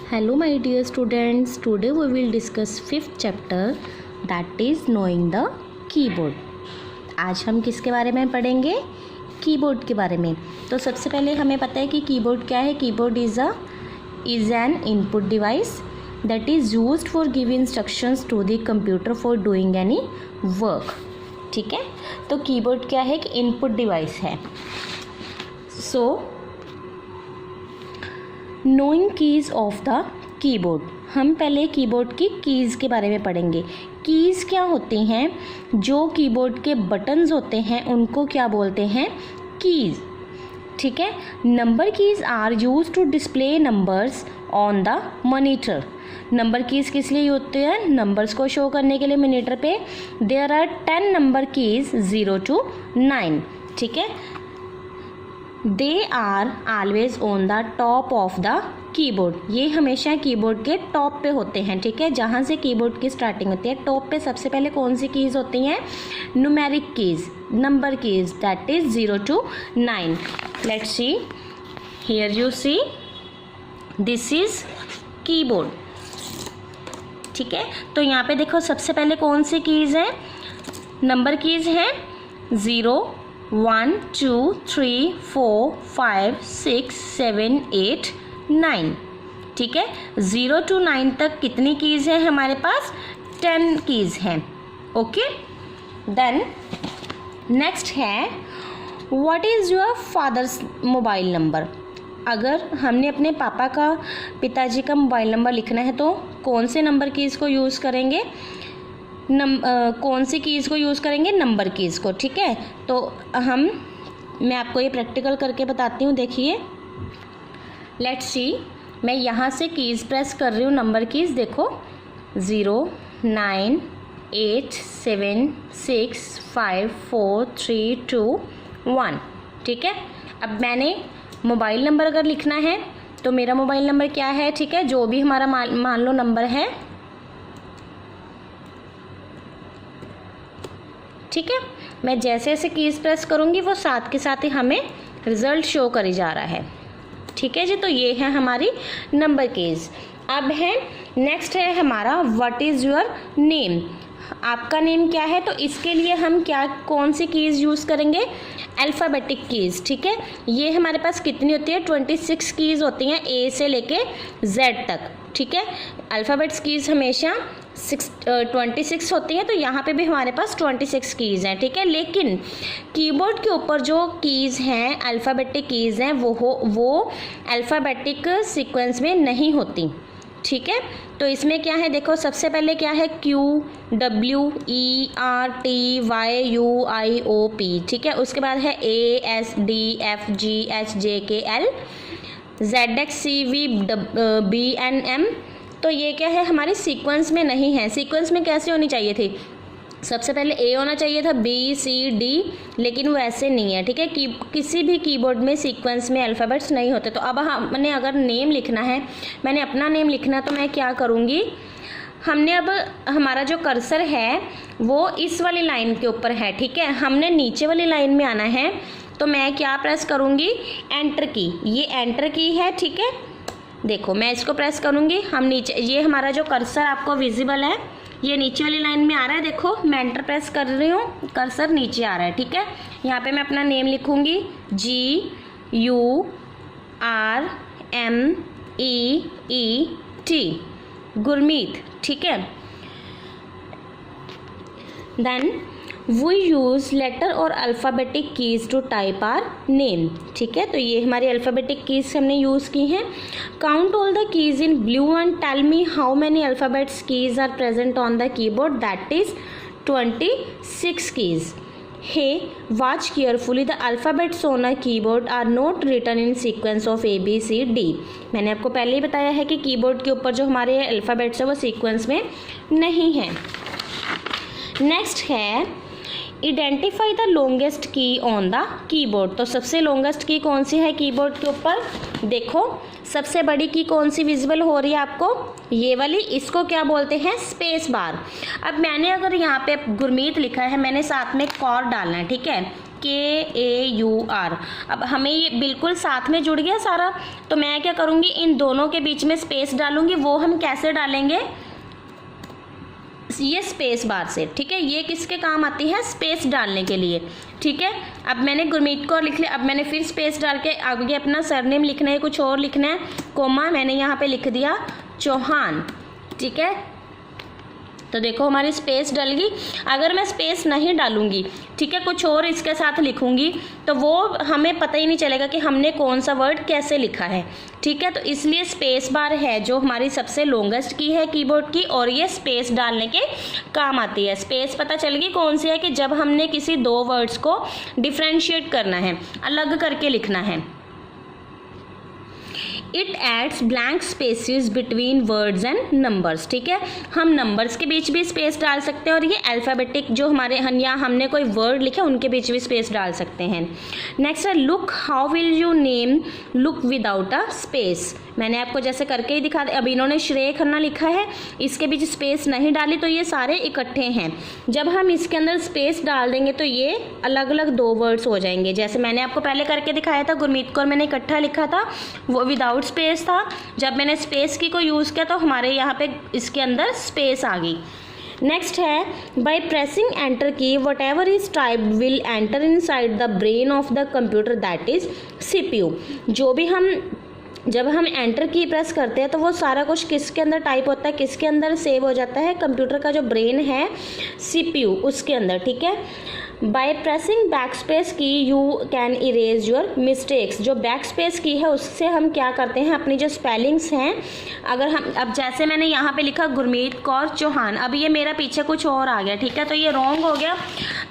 Hello my dear students, today we will discuss fifth chapter that is knowing the keyboard. आज हम किसके बारे में पढ़ेंगे? कीबोर्ड के बारे में। तो सबसे पहले हमें पता है कि कीबोर्ड क्या है। Keyboard is an input device that is used for giving instructions to the computer for doing any work. ठीक है, तो कीबोर्ड क्या है कि इनपुट डिवाइस है। सो knowing keys of the keyboard, हम पहले कीबोर्ड की कीज़ के बारे में पढ़ेंगे। कीज़ क्या होती हैं? जो कीबोर्ड के बटन्स होते हैं उनको क्या बोलते हैं? कीज़। ठीक है, number keys are use to display numbers on the monitor. Number keys किस लिए होते हैं? नंबर्स को शो करने के लिए मॉनिटर पे। There are 10 number keys 0 to 9। ठीक है, they are always on the top of the keyboard. ये हमेशा कीबोर्ड के टॉप पे होते हैं। ठीक है, जहाँ से कीबोर्ड की स्टार्टिंग होती है टॉप पे सबसे पहले कौन सी कीज़ होती हैं? Numeric keys, number keys, that is 0 to 9। Let's see, here you see, this is keyboard. ठीक है, तो यहाँ पे देखो सबसे पहले कौन सी कीज़ है? नंबर कीज़ है 0 1 2 3 4 5 6 7 8 9। ठीक है, 0 to 9 तक कितनी कीज़ है हमारे पास? 10 कीज़ हैं। ओके, देन नेक्स्ट है what is your fathers mobile number. अगर हमने अपने पापा का, पिताजी का मोबाइल नंबर लिखना है तो कौन से नंबर कीज़ को यूज़ करेंगे? कौन सी कीज़ को यूज़ करेंगे? नंबर कीज़ को। ठीक है, तो मैं आपको ये प्रैक्टिकल करके बताती हूँ। देखिए, लेट्स सी, मैं यहाँ से कीज़ प्रेस कर रही हूँ, नंबर कीज़ देखो 0 9 8 7 6 5 4 3 2 1। ठीक है, अब मैंने मोबाइल नंबर अगर लिखना है तो मेरा मोबाइल नंबर क्या है? ठीक है, जो भी हमारा मान लो नंबर है। ठीक है, मैं जैसे जैसे कीज़ प्रेस करूँगी वो साथ के साथ ही हमें रिज़ल्ट शो करी जा रहा है। ठीक है जी, तो ये है हमारी नंबर कीज़। अब है नेक्स्ट है हमारा व्हाट इज़ योर नेम। आपका नेम क्या है? तो इसके लिए हम कौन सी कीज़ यूज़ करेंगे? Alphabetic keys. ठीक है, ये हमारे पास कितनी होती है? 26 कीज़ होती हैं, ए से लेके जेड तक। ठीक है, अल्फ़ाबेट्स कीज़ हमेशा 26 होती हैं, तो यहाँ पे भी हमारे पास 26 कीज़ हैं। ठीक है, लेकिन कीबोर्ड के ऊपर जो कीज़ हैं, अल्फ़ाबेटिक कीज़ हैं, वो अल्फ़ाबेटिक सीक्वेंस में नहीं होती। ठीक है, तो इसमें क्या है? देखो सबसे पहले क्या है? Q W E R T Y U I O P। ठीक है, उसके बाद है A S D F G H J K L Z X C V B N M। तो ये क्या है? हमारी सीक्वेंस में नहीं है। सीक्वेंस में कैसे होनी चाहिए थी? सबसे पहले ए होना चाहिए था, बी सी डी, लेकिन वो ऐसे नहीं है। ठीक है, किसी भी कीबोर्ड में सीक्वेंस में अल्फ़ाबेट्स नहीं होते। तो अब हमने अगर नेम लिखना है, मैंने अपना नेम लिखना, तो मैं क्या करूँगी? हमने अब हमारा जो कर्सर है वो इस वाली लाइन के ऊपर है। ठीक है, हमने नीचे वाली लाइन में आना है, तो मैं क्या प्रेस करूँगी? एंटर की। ये एंटर की है। ठीक है, देखो मैं इसको प्रेस करूँगी, हम नीचे, ये हमारा जो कर्सर आपको विजिबल है, ये नीचे वाली लाइन में आ रहा है। देखो मैं एंटर प्रेस कर रही हूँ, कर्सर नीचे आ रहा है। ठीक है, यहाँ पे मैं अपना नेम लिखूँगी GURMEET, गुरमीत। ठीक है, देन वी यूज़ लेटर और alphabetic keys to type our name. ठीक है, तो ये हमारी अल्फ़ाबेटिक कीज़ हमने यूज़ की हैं। Count all the keys in blue and tell me how many alphabets keys are present on the keyboard, that is 26 keys. Hey watch carefully, the alphabets on a keyboard are not written in sequence of ABCD। मैंने आपको पहले ही बताया है कि keyboard के ऊपर जो हमारे अल्फ़ाबेट्स है वो सीक्वेंस में नहीं है। नेक्स्ट है identify the longest key on the keyboard. तो सबसे लॉन्गेस्ट की कौन सी है कीबोर्ड के ऊपर? देखो सबसे बड़ी की कौन सी विजिबल हो रही है आपको? ये वाली, इसको क्या बोलते हैं? Space bar. अब मैंने अगर यहाँ पे गुरमीत लिखा है, मैंने साथ में कॉर डालना है। ठीक है, KAUR। अब हमें ये बिल्कुल साथ में जुड़ गया सारा, तो मैं क्या करूँगी, इन दोनों के बीच में स्पेस डालूंगी। वो हम कैसे डालेंगे, ये स्पेस बार से, ठीक है। ये किसके काम आती है, स्पेस डालने के लिए, ठीक है। अब मैंने गुरमीत कौर लिख लिया, अब मैंने फिर स्पेस डाल के आगे अपना सरनेम लिखना है, कुछ और लिखना है, कोमा मैंने यहाँ पे लिख दिया चौहान, ठीक है। तो देखो हमारी स्पेस डल गई। अगर मैं स्पेस नहीं डालूंगी, ठीक है, कुछ और इसके साथ लिखूंगी, तो वो हमें पता ही नहीं चलेगा कि हमने कौन सा वर्ड कैसे लिखा है, ठीक है। तो इसलिए स्पेस बार है जो हमारी सबसे लॉन्गेस्ट की है कीबोर्ड की, और ये स्पेस डालने के काम आती है। स्पेस पता चल गई कौन सी है, कि जब हमने किसी दो वर्ड्स को डिफ्रेंशिएट करना है, अलग करके लिखना है। It adds blank spaces between words and numbers, ठीक है। हम नंबर्स के बीच भी स्पेस डाल सकते हैं, और ये अल्फ़ाबेटिक जो हमारे यहाँ हमने कोई वर्ड लिखे उनके बीच भी स्पेस डाल सकते हैं। नेक्स्ट है look how will you name look without a space. मैंने आपको जैसे करके ही दिखा दिया। अब इन्होंने श्रेय खन्ना लिखा है, इसके बीच स्पेस नहीं डाली, तो ये सारे इकट्ठे हैं। जब हम इसके अंदर स्पेस डाल देंगे तो ये अलग अलग दो वर्ड्स हो जाएंगे। जैसे मैंने आपको पहले करके दिखाया था, गुरमीत कौर मैंने इकट्ठा लिखा था, वो विदाउट स्पेस था। जब मैंने स्पेस की को यूज़ किया तो हमारे यहाँ पे इसके अंदर स्पेस आ गई। नेक्स्ट है बाय प्रेसिंग एंटर की what ever is typed will enter in side the brain of the computer that is CPU। जो भी जब हम एंटर की प्रेस करते हैं तो वो सारा कुछ किसके अंदर टाइप होता है, किसके अंदर सेव हो जाता है, कंप्यूटर का जो ब्रेन है CPU उसके अंदर, ठीक है। बाय प्रेसिंग बैक स्पेस की you can erase your mistakes. जो बैक स्पेस की है उससे हम क्या करते हैं, अपनी जो स्पेलिंग्स हैं, अगर हम अब जैसे मैंने यहाँ पे लिखा गुरमीत कौर चौहान, अब ये मेरा पीछे कुछ और आ गया, ठीक है, तो ये रॉन्ग हो गया।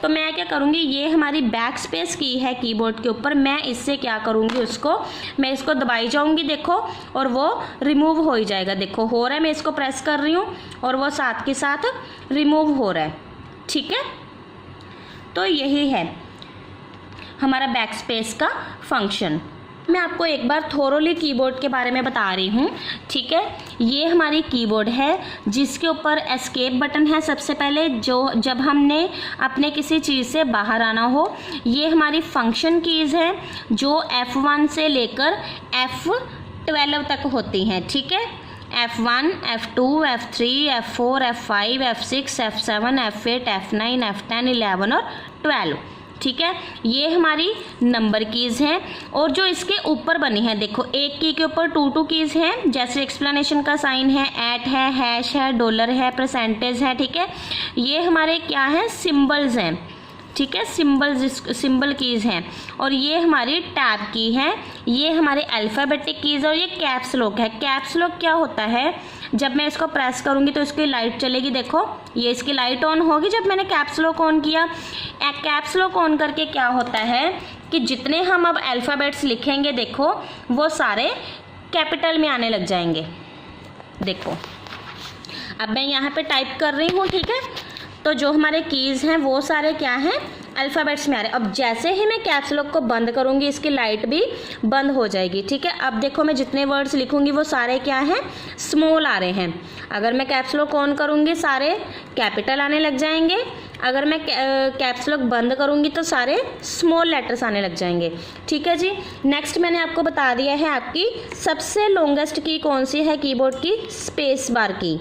तो मैं क्या करूँगी, ये हमारी बैक स्पेस की है कीबोर्ड के ऊपर, मैं इससे क्या करूँगी, उसको मैं इसको दबाई जाऊँगी, देखो, और वो रिमूव हो ही जाएगा। देखो हो रहा है, मैं इसको प्रेस कर रही हूँ और वो साथ के साथ रिमूव हो रहा है, ठीक है। तो यही है हमारा बैक स्पेस का फंक्शन। मैं आपको एक बार थोरोली कीबोर्ड के बारे में बता रही हूँ, ठीक है। ये हमारी कीबोर्ड है जिसके ऊपर एस्केप बटन है सबसे पहले, जो जब हमने अपने किसी चीज़ से बाहर आना हो। ये हमारी फंक्शन कीज़ है जो F1 से लेकर F12 तक होती हैं, ठीक है। F1, F2, F3, F4, F5, F6, F7, F8, F9, F10, 11 और 12, ठीक है। ये हमारी नंबर कीज़ हैं। और जो इसके ऊपर बनी है, देखो एक की के ऊपर 2 कीज़ हैं, जैसे एक्सप्लेनेशन का साइन है, एट है, हैश है, डॉलर है, परसेंटेज है, ठीक है। ये हमारे क्या हैं, सिम्बल्स हैं, ठीक है, सिंबल कीज़ हैं। और ये हमारी टैब की है, ये हमारे अल्फ़ाबेटिक कीज़, और ये कैप्स लॉक है। कैप्स लॉक क्या होता है, जब मैं इसको प्रेस करूँगी तो इसकी लाइट चलेगी, देखो ये इसकी लाइट ऑन होगी जब मैंने कैप्स लॉक ऑन किया। कैप्स लॉक ऑन करके क्या होता है कि जितने हम अब अल्फ़ाबेट्स लिखेंगे, देखो वो सारे कैपिटल में आने लग जाएंगे। देखो अब मैं यहाँ पे टाइप कर रही हूँ, ठीक है, तो जो हमारे कीज़ हैं वो सारे क्या हैं, अल्फ़ाबेट्स में आ रहे हैं। अब जैसे ही मैं कैप्स लॉक को बंद करूँगी इसकी लाइट भी बंद हो जाएगी, ठीक है। अब देखो मैं जितने वर्ड्स लिखूँगी वो सारे क्या हैं, स्मॉल आ रहे हैं। अगर मैं कैप्स लॉक ऑन करूँगी सारे कैपिटल आने लग जाएंगे, अगर मैं कैप्स लॉक बंद करूँगी तो सारे स्मॉल लेटर्स आने लग जाएंगे, ठीक है जी। नेक्स्ट मैंने आपको बता दिया है आपकी सबसे लॉन्गेस्ट की कौन सी है कीबोर्ड की, स्पेस बार की।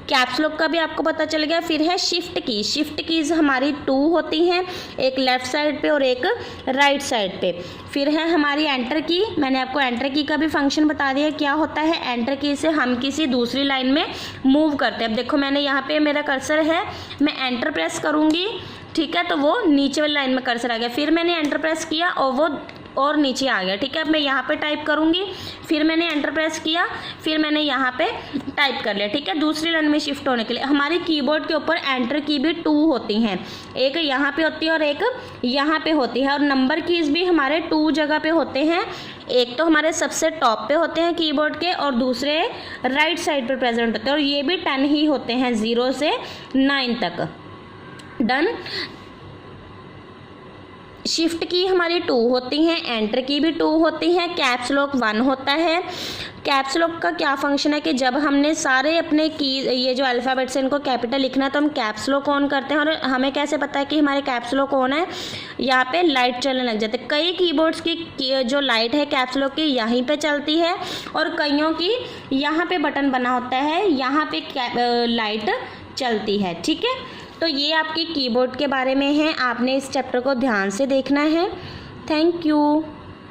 कैप्स लॉक का भी आपको पता चल गया। फिर है शिफ्ट की। शिफ्ट कीज़ हमारी 2 होती हैं, एक लेफ़्ट साइड पे और एक राइट साइड पे। फिर है हमारी एंटर की। मैंने आपको एंटर की का भी फंक्शन बता दिया क्या होता है। एंटर की से हम किसी दूसरी लाइन में मूव करते हैं। अब देखो मैंने यहाँ पे मेरा कर्सर है, मैं एंटर प्रेस करूँगी, ठीक है, तो वो नीचे वाली लाइन में कर्सर आ गया। फिर मैंने एंटर प्रेस किया और वो और नीचे आ गया, ठीक है। अब मैं यहाँ पे टाइप करूँगी, फिर मैंने एंटर प्रेस किया, फिर मैंने यहाँ पे टाइप कर लिया, ठीक है, दूसरी लाइन में शिफ्ट होने के लिए। हमारी कीबोर्ड के ऊपर एंटर की भी 2 होती हैं, एक यहाँ पे होती है और एक यहाँ पे होती है। और नंबर कीज़ भी हमारे 2 जगह पे होते हैं, एक तो हमारे सबसे टॉप पे होते हैं कीबोर्ड के और दूसरे राइट साइड पर प्रेजेंट होते हैं, और ये भी 10 ही होते हैं, 0 से 9 तक। डन। शिफ्ट की हमारी 2 होती हैं, एंटर की भी 2 होती हैं, कैप्स लॉक 1 होता है। कैप्स लॉक का क्या फंक्शन है कि जब हमने सारे अपने की ये जो अल्फ़ाबेट्स हैं इनको कैपिटल लिखना है तो हम कैप्स लॉक ऑन करते हैं, और हमें कैसे पता है कि हमारे कैप्स लॉक ऑन है, यहाँ पे लाइट चलने लग जाती है। कई कीबोर्ड्स की जो लाइट है कैप्स लॉक की यहीं पे चलती है, और कईयों की यहाँ पे बटन बना होता है, यहाँ पे लाइट चलती है। ठीक है, तो ये आपके कीबोर्ड के बारे में है, आपने इस चैप्टर को ध्यान से देखना है। Thank you.